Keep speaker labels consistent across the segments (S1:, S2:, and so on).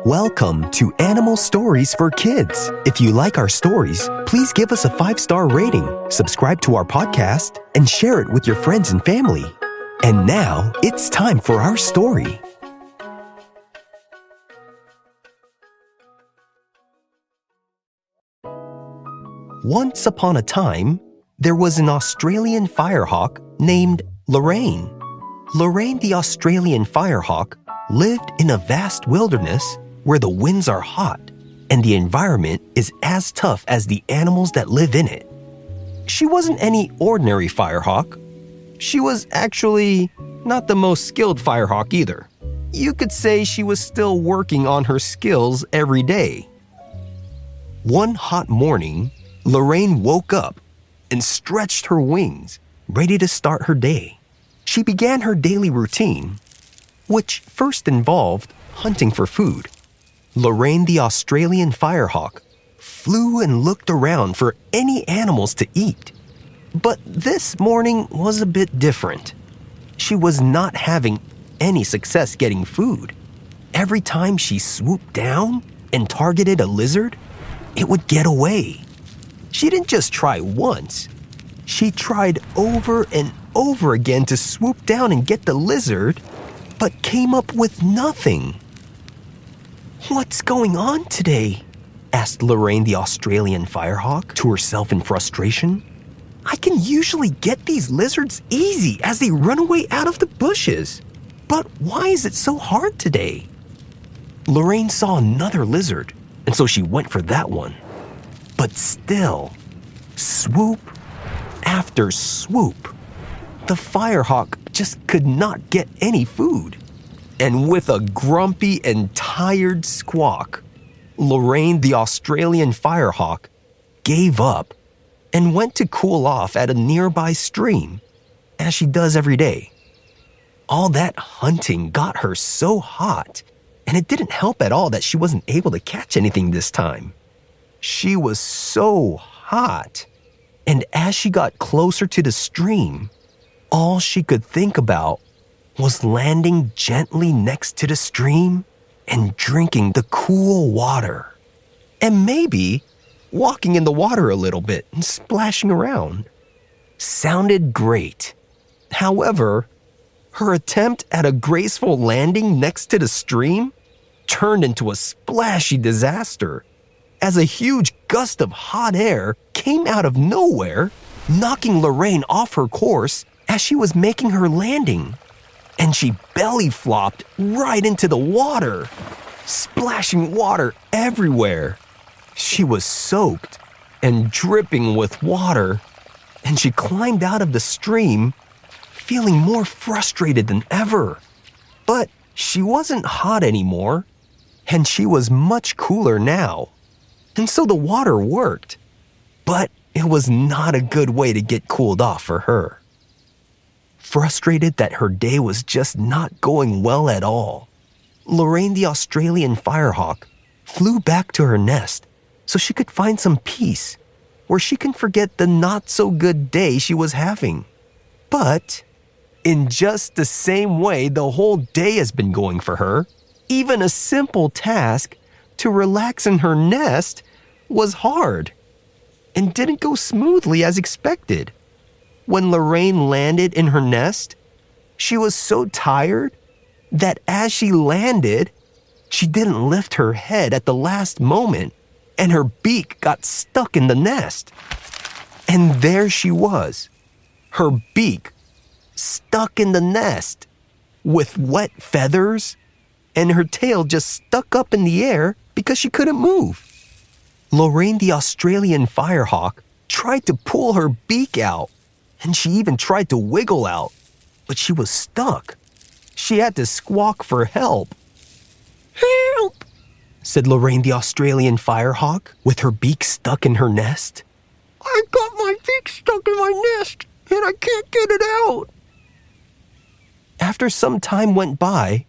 S1: Welcome to Animal Stories for Kids. If you like our stories, please give us a 5-star rating, subscribe to our podcast, and share it with your friends and family. And now, it's time for our story. Once upon a time, there was an Australian firehawk named Lorraine. Lorraine the Australian firehawk lived in a vast wilderness where the winds are hot and the environment is as tough as the animals that live in it. She wasn't any ordinary firehawk. She was actually not the most skilled firehawk either. You could say she was still working on her skills every day. One hot morning, Lorraine woke up and stretched her wings, ready to start her day. She began her daily routine, which first involved hunting for food. Lorraine the Australian firehawk flew and looked around for any animals to eat. But this morning was a bit different. She was not having any success getting food. Every time she swooped down and targeted a lizard, it would get away. She didn't just try once. She tried over and over again to swoop down and get the lizard, but came up with nothing. "What's going on today?" asked Lorraine the Australian firehawk to herself in frustration. "I can usually get these lizards easy as they run away out of the bushes. But why is it so hard today?" Lorraine saw another lizard, and so she went for that one. But still, swoop after swoop, the firehawk just could not get any food. And with a grumpy and tired squawk, Lorraine the Australian firehawk gave up and went to cool off at a nearby stream, as she does every day. All that hunting got her so hot, and it didn't help at all that she wasn't able to catch anything this time. She was so hot, and as she got closer to the stream, all she could think about was landing gently next to the stream and drinking the cool water. And maybe walking in the water a little bit and splashing around. Sounded great. However, her attempt at a graceful landing next to the stream turned into a splashy disaster as a huge gust of hot air came out of nowhere, knocking Lorraine off her course as she was making her landing. And she belly flopped right into the water, splashing water everywhere. She was soaked and dripping with water, and she climbed out of the stream, feeling more frustrated than ever. But she wasn't hot anymore, and she was much cooler now. And so the water worked, but it was not a good way to get cooled off for her. Frustrated that her day was just not going well at all, Lorraine the Australian firehawk flew back to her nest so she could find some peace where she can forget the not-so-good day she was having. But in just the same way the whole day has been going for her, even a simple task to relax in her nest was hard and didn't go smoothly as expected. When Lorraine landed in her nest, she was so tired that as she landed, she didn't lift her head at the last moment, and her beak got stuck in the nest. And there she was, her beak stuck in the nest, with wet feathers, and her tail just stuck up in the air because she couldn't move. Lorraine the Australian firehawk tried to pull her beak out, and she even tried to wiggle out, but she was stuck. She had to squawk for help. "Help!" said Lorraine the Australian firehawk with her beak stuck in her nest. "I got my beak stuck in my nest, and I can't get it out." After some time went by,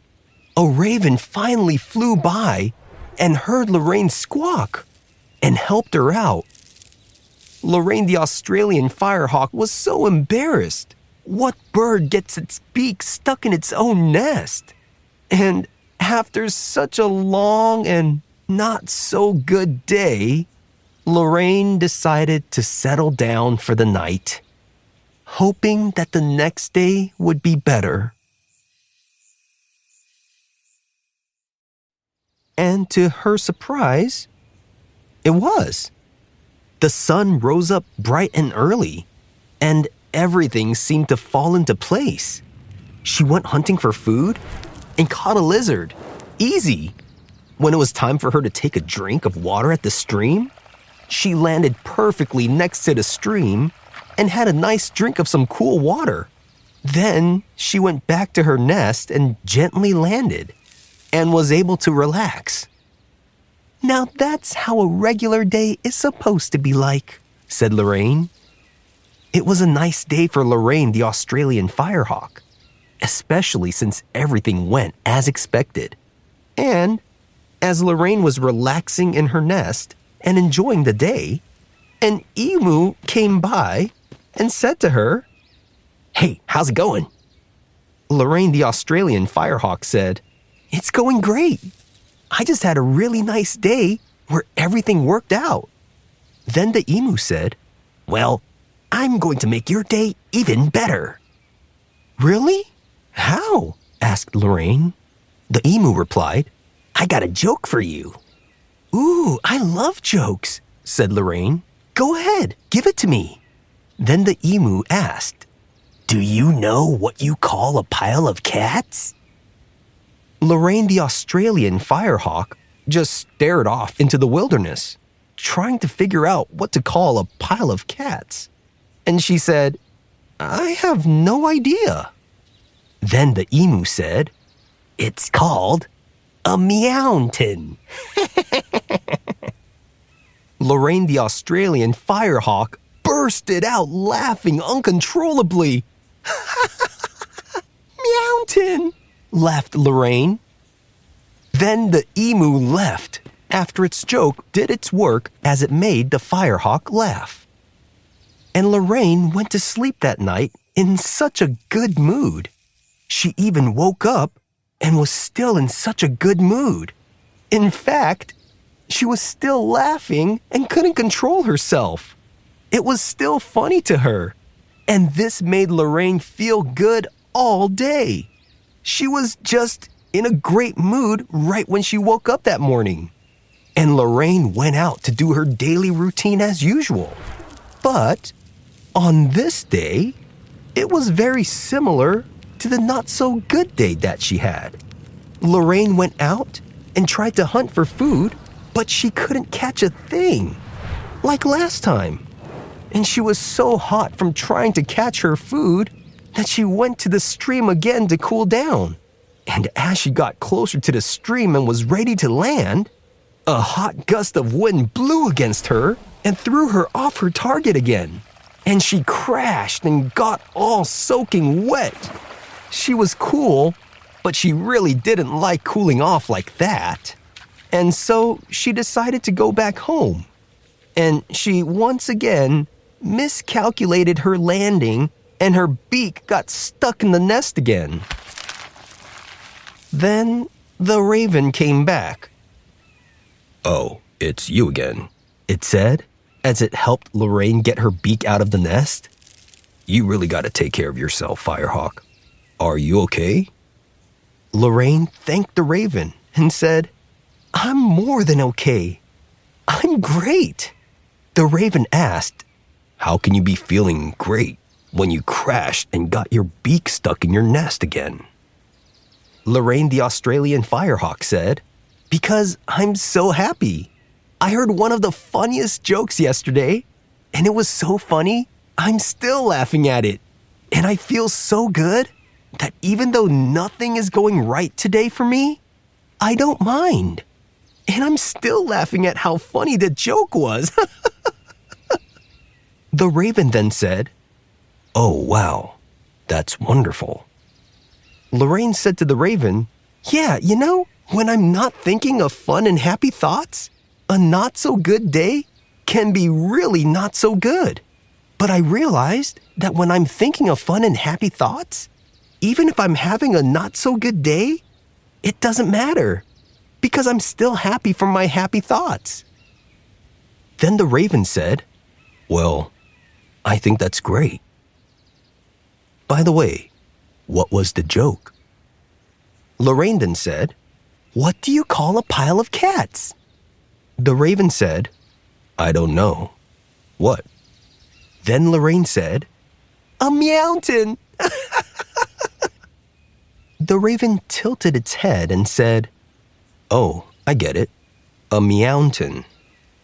S1: a raven finally flew by and heard Lorraine squawk and helped her out. Lorraine the Australian firehawk was so embarrassed. What bird gets its beak stuck in its own nest? And After such a long and not so good day, Lorraine decided to settle down for the night, hoping that the next day would be better. And to her surprise, it was. The sun rose up bright and early, and everything seemed to fall into place. She went hunting for food and caught a lizard. Easy. When it was time for her to take a drink of water at the stream, she landed perfectly next to the stream and had a nice drink of some cool water. Then she went back to her nest and gently landed and was able to relax. Now that's how a regular day is supposed to be like, said Lorraine. It was a nice day for Lorraine the Australian Firehawk, especially since everything went as expected. And as Lorraine was relaxing in her nest and enjoying the day, an emu came by and said to her, "Hey, how's it going?" Lorraine the Australian Firehawk said, "It's going great. I just had a really nice day where everything worked out." Then the emu said, "Well, I'm going to make your day even better." "Really? How?" asked Lorraine. The emu replied, "I got a joke for you." "Ooh, I love jokes," said Lorraine. "Go ahead, give it to me." Then the emu asked, "Do you know what you call a pile of cats?" Lorraine the Australian Firehawk just stared off into the wilderness, trying to figure out what to call a pile of cats. And she said, "I have no idea." Then the emu said, "It's called a meountain." Lorraine the Australian Firehawk bursted out laughing uncontrollably. "Meountain!" laughed Lorraine. Then the emu left after its joke did its work as it made the Firehawk laugh. And Lorraine went to sleep that night in such a good mood. She even woke up and was still in such a good mood. In fact, she was still laughing and couldn't control herself. It was still funny to her. And this made Lorraine feel good all day. She was just in a great mood right when she woke up that morning. And Lorraine went out to do her daily routine as usual. But on this day, it was very similar to the not-so-good day that she had. Lorraine went out and tried to hunt for food, but she couldn't catch a thing, like last time. And she was so hot from trying to catch her food that she went to the stream again to cool down. And as she got closer to the stream and was ready to land, a hot gust of wind blew against her and threw her off her target again. And she crashed and got all soaking wet. She was cool, but she really didn't like cooling off like that. And so she decided to go back home. And she once again miscalculated her landing, and her beak got stuck in the nest again. Then the raven came back. "Oh, it's you again," it said, as it helped Lorraine get her beak out of the nest. "You really got to take care of yourself, Firehawk. Are you okay?" Lorraine thanked the raven and said, "I'm more than okay. I'm great." The raven asked, "How can you be feeling great when you crashed and got your beak stuck in your nest again?" Lorraine the Australian Firehawk said, "Because I'm so happy. I heard one of the funniest jokes yesterday, and it was so funny, I'm still laughing at it. And I feel so good that even though nothing is going right today for me, I don't mind. And I'm still laughing at how funny the joke was." The raven then said, "Oh, wow, that's wonderful." Lorraine said to the raven, "Yeah, when I'm not thinking of fun and happy thoughts, a not-so-good day can be really not so good. But I realized that when I'm thinking of fun and happy thoughts, even if I'm having a not-so-good day, it doesn't matter, because I'm still happy from my happy thoughts." Then the raven said, "Well, I think that's great. By the way, what was the joke?" Lorraine then said, "What do you call a pile of cats?" The raven said, "I don't know. What?" Then Lorraine said, "A mountain." The raven tilted its head and said, "Oh, I get it. A meowton.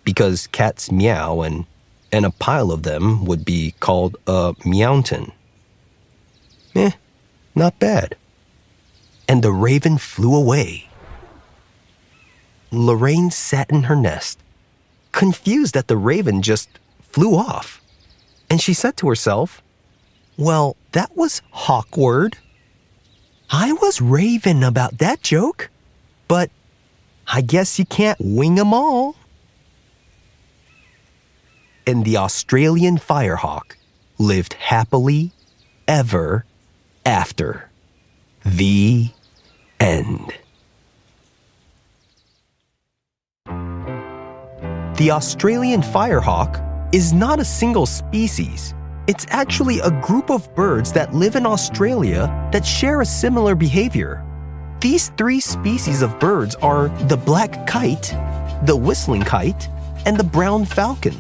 S1: Because cats meow and a pile of them would be called a meowton. Not bad." And the raven flew away. Lorraine sat in her nest, confused that the raven just flew off. And she said to herself, "Well, that was awkward. I was raving about that joke, but I guess you can't wing 'em all." And the Australian Firehawk lived happily ever after. The end. The Australian Firehawk is not a single species. It's actually a group of birds that live in Australia that share a similar behavior. These three species of birds are the black kite, the whistling kite, and the brown falcon.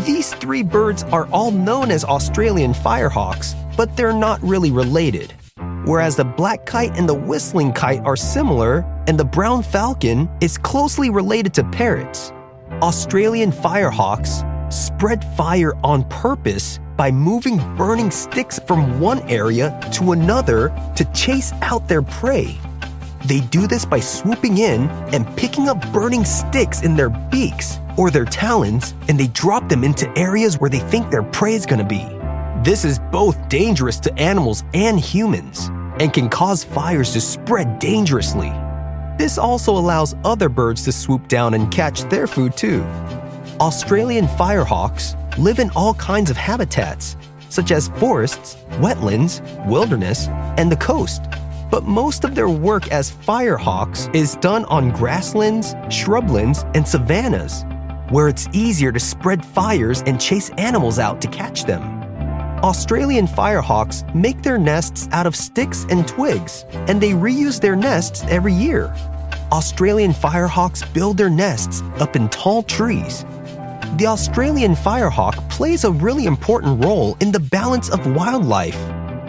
S1: These three birds are all known as Australian firehawks, but they're not really related. Whereas the black kite and the whistling kite are similar, and the brown falcon is closely related to parrots. Australian firehawks spread fire on purpose by moving burning sticks from one area to another to chase out their prey. They do this by swooping in and picking up burning sticks in their beaks or their talons, and they drop them into areas where they think their prey is going to be. This is both dangerous to animals and humans and can cause fires to spread dangerously. This also allows other birds to swoop down and catch their food too. Australian firehawks live in all kinds of habitats, such as forests, wetlands, wilderness, and the coast. But most of their work as firehawks is done on grasslands, shrublands, and savannas, where it's easier to spread fires and chase animals out to catch them. Australian firehawks make their nests out of sticks and twigs, and they reuse their nests every year. Australian firehawks build their nests up in tall trees. The Australian firehawk plays a really important role in the balance of wildlife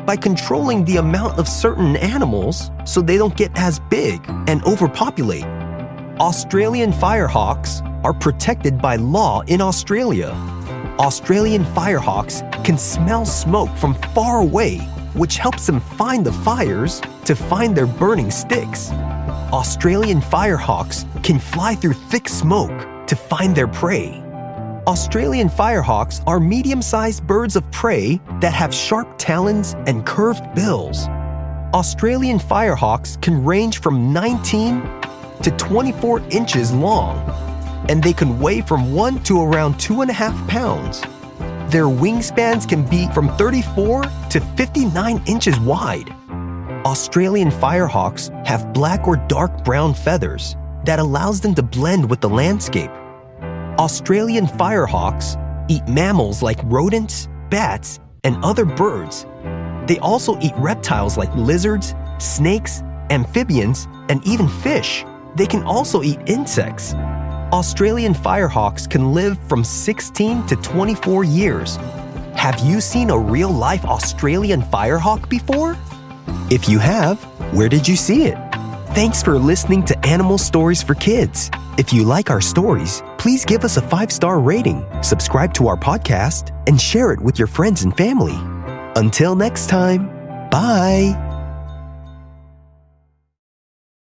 S1: by controlling the amount of certain animals so they don't get as big and overpopulate. Australian firehawks are protected by law in Australia. Australian firehawks can smell smoke from far away, which helps them find the fires to find their burning sticks. Australian firehawks can fly through thick smoke to find their prey. Australian firehawks are medium-sized birds of prey that have sharp talons and curved bills. Australian firehawks can range from 19 to 24 inches long, and they can weigh from 1 to around 2.5 pounds. Their wingspans can be from 34 to 59 inches wide. Australian firehawks have black or dark brown feathers that allows them to blend with the landscape. Australian firehawks eat mammals like rodents, bats, and other birds. They also eat reptiles like lizards, snakes, amphibians, and even fish. They can also eat insects. Australian firehawks can live from 16 to 24 years. Have you seen a real-life Australian firehawk before? If you have, where did you see it? Thanks for listening to Animal Stories for Kids. If you like our stories, please give us a 5-star rating, subscribe to our podcast, and share it with your friends and family. Until next time, bye!